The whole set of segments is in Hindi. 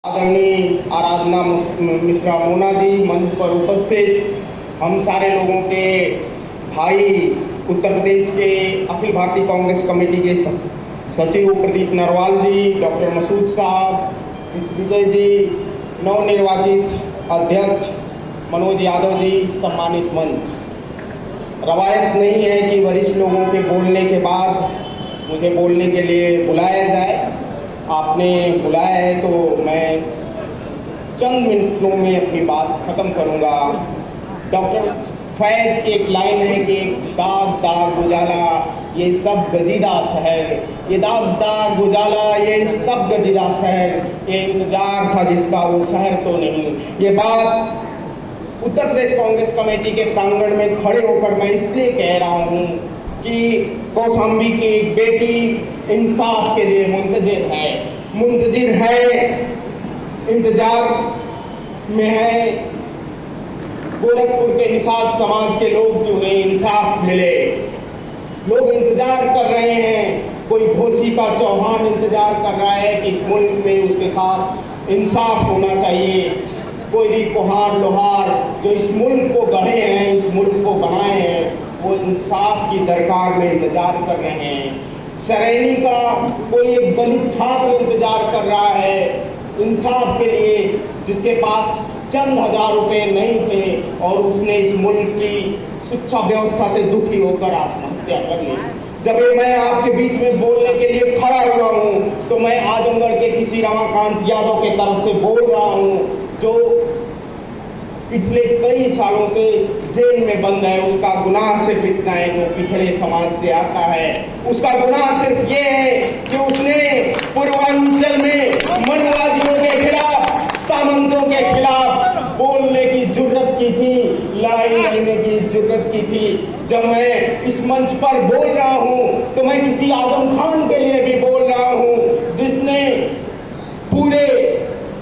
आदरणीय आराधना मिश्रा मोना जी, मंच पर उपस्थित हम सारे लोगों के भाई, उत्तर प्रदेश के अखिल भारतीय कांग्रेस कमेटी के सचिव प्रदीप नरवाल जी, डॉक्टर मसूद साहब, विजय जी, नवनिर्वाचित अध्यक्ष मनोज यादव जी, सम्मानित मंच। रवायत नहीं है कि वरिष्ठ लोगों के बोलने के बाद मुझे बोलने के लिए बुलाया जाए। आपने बुलाया है तो मैं चंद मिनटों में अपनी बात खत्म करूंगा। डॉक्टर फैज की एक लाइन है कि दाग दाग उजाला ये सब गजीदा शहर, ये दाग दाग उजाला ये सब गजीदा शहर, ये इंतजार था जिसका वो शहर तो नहीं। ये बात उत्तर प्रदेश कांग्रेस कमेटी के प्रांगण में खड़े होकर मैं इसलिए कह रहा हूँ कि कौशाम्बी की एक बेटी इंसाफ के लिए मुंतजिर है, इंतजार में है। गोरखपुर के निषाद समाज के लोग कि उन्हें इंसाफ मिले, लोग इंतजार कर रहे हैं। कोई घोसी का चौहान इंतजार कर रहा है कि इस मुल्क में उसके साथ इंसाफ होना चाहिए। कोई कुहार लोहार जो इस मुल्क को गढ़े हैं, इस मुल्क को बनाए हैं, वो इंसाफ की दरकार में इंतजार कर रहे हैं। सरेनी का कोई एक दलित छात्र इंतजार कर रहा है इंसाफ के लिए, जिसके पास चंद हजार रुपए नहीं थे और उसने इस मुल्क की शिक्षा व्यवस्था से दुखी होकर आत्महत्या कर ली। जब मैं आपके बीच में बोलने के लिए खड़ा हुआ हूँ तो मैं आजमगढ़ के किसी रमाकांत यादव के तरफ से बोल रहा हूँ जो पिछले कई सालों से जेल में बंद है। उसका गुनाह सिर्फ इतना है कि वो पिछड़े समाज से आता है। उसका गुनाह सिर्फ ये है कि उसने पूर्वांचल में मनुवादियों के खिलाफ, सामंतों के खिलाफ बोलने की जुर्रत की थी, लाइन लेने की जुर्रत की थी। जब मैं इस मंच पर बोल रहा हूँ तो मैं किसी आजम खान के लिए भी बोल रहा हूँ जिसने पूरे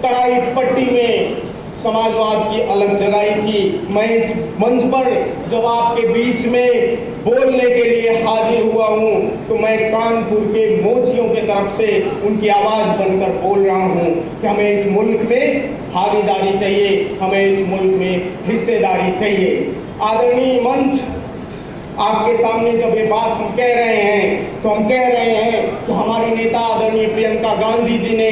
तराई पट्टी में समाजवाद की अलग जगाई थी। मैं इस मंच पर जब आपके बीच में बोलने के लिए हाजिर हुआ हूँ तो मैं कानपुर के मोचियों के तरफ से उनकी आवाज़ बनकर बोल रहा हूँ कि हमें इस मुल्क में भागीदारी चाहिए, हमें इस मुल्क में हिस्सेदारी चाहिए। आदरणीय मंच, आपके सामने जब ये बात हम कह रहे हैं तो हम कह रहे हैं कि हमारी नेता आदरणीय प्रियंका गांधी जी ने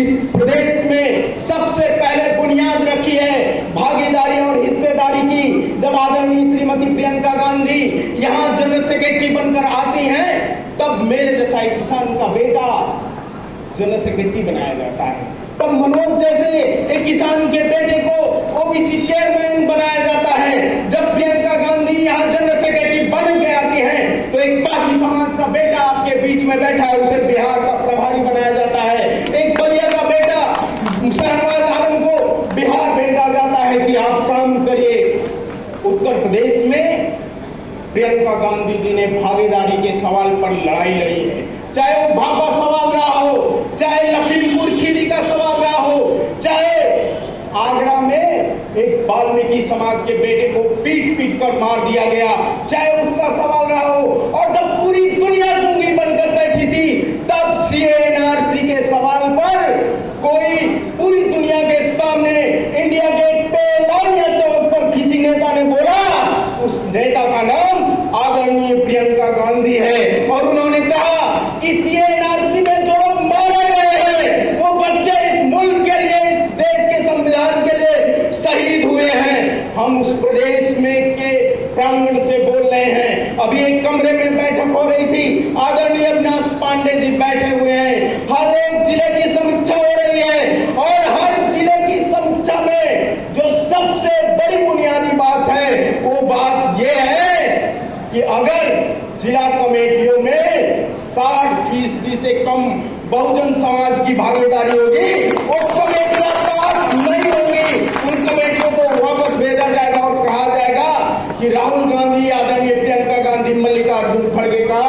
इस प्रदेश में सबसे पहले बुनियाद रखी है भागीदारी और हिस्सेदारी की। जब आदरणीय श्रीमती प्रियंका गांधी यहाँ जनरल सेक्रेटरी बनकर आती हैं तब मेरे जैसा एक किसान का बेटा जनरल सेक्रेटरी बनाया जाता है। तब मनोज जैसे एक किसान के बेटे को ओबीसी चेयरमैन बनाया जाता है। जब प्रियंका गांधी यहाँ जनरल सेक्रेटरी बन के आती है तो एक पासी समाज का बेटा आपके बीच में बैठा है, उसे बिहार का प्रभारी बनाया जाता है। एक बलिया का बेटा शहनवाज आलम को बिहार भेजा जाता है कि आप काम करिए। उत्तर प्रदेश में प्रियंका गांधी जी ने भागीदारी के सवाल पर लड़ाई लड़ी है। चाहे वो भाभा सवाल रहा हो, चाहे लखीमपुर खीरी का सवाल रहा हो, चाहे आगरा में एक वाल्मीकि समाज के बेटे को पीट पीट कर मार दिया गया, चाहे उसका सवाल रहा हो। और जब पूरी दुनिया गूंगी बनकर बैठी थी तब सीएनआरसी के सवाल पर कोई पूरी दुनिया के सामने इंडिया गेट पे लालिया तौर पर किसी नेता ने बोला, उस नेता का नाम आदरणीय प्रियंका गांधी है। और उन्होंने कहा कि सीएनआरसी में जो लोग मारे गए हैं वो बच्चे इस मुल्क के लिए, इस देश के संविधान के लिए शहीद हुए हैं। हम उस प्रदेश में के प्रांगण से बोल रहे हैं। अभी एक कमरे में बैठक हो रही थी, आदरणीय अविनाश पांडे जी बैठे हुए हैं। हर एक जिले की समीक्षा हो रही है और हर जिले की समीक्षा में जो सबसे बड़ी बुनियादी बात है वो बात ये है कि अगर जिला कमेटियों में 60% से कम बहुजन समाज की भागीदारी होगी, वो कमेटियां पास नहीं होंगी। उन कमेटियों को वापस भेजा जाएगा और कहा जाएगा कि राहुल गांधी, आदरणीय प्रियंका गांधी, मल्लिकार्जुन खड़गे का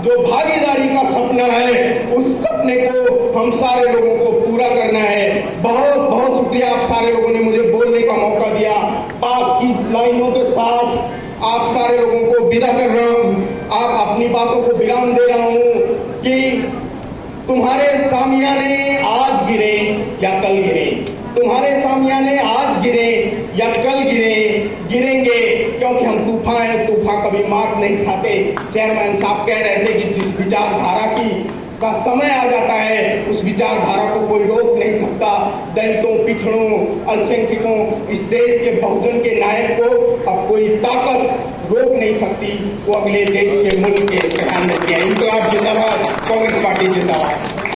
जो भागीदारी का सपना है उस सपने को हम सारे लोगों को पूरा करना है। बहुत बहुत शुक्रिया, आप सारे लोगों ने मुझे बोलने का मौका दिया। पास की लाइनों के साथ आप सारे लोगों को विदा कर रहा हूँ। आप अपनी बातों को विराम दे रहा हूँ कि तुम्हारे सामियाने आज गिरे, या कल गिरे। तुम्हारे सामियाने आज गिरे या कल गिरेंगे, क्योंकि हम तूफान कभी मात नहीं खाते। चेयरमैन साहब कह रहे थे कि जिस विचारधारा का समय आ जाता है उस विचारधारा को कोई रोक नहीं सकता। दलितों, पिछड़ों, अल्पसंख्यकों, इस देश के बहुजन के नायक को अब कोई ताकत रोक नहीं सकती। वो अगले देश के मुल्क के प्रधानमंत्री हैं। इनकलाब जिंदाबाद, कांग्रेस पार्टी जिंदाबाद।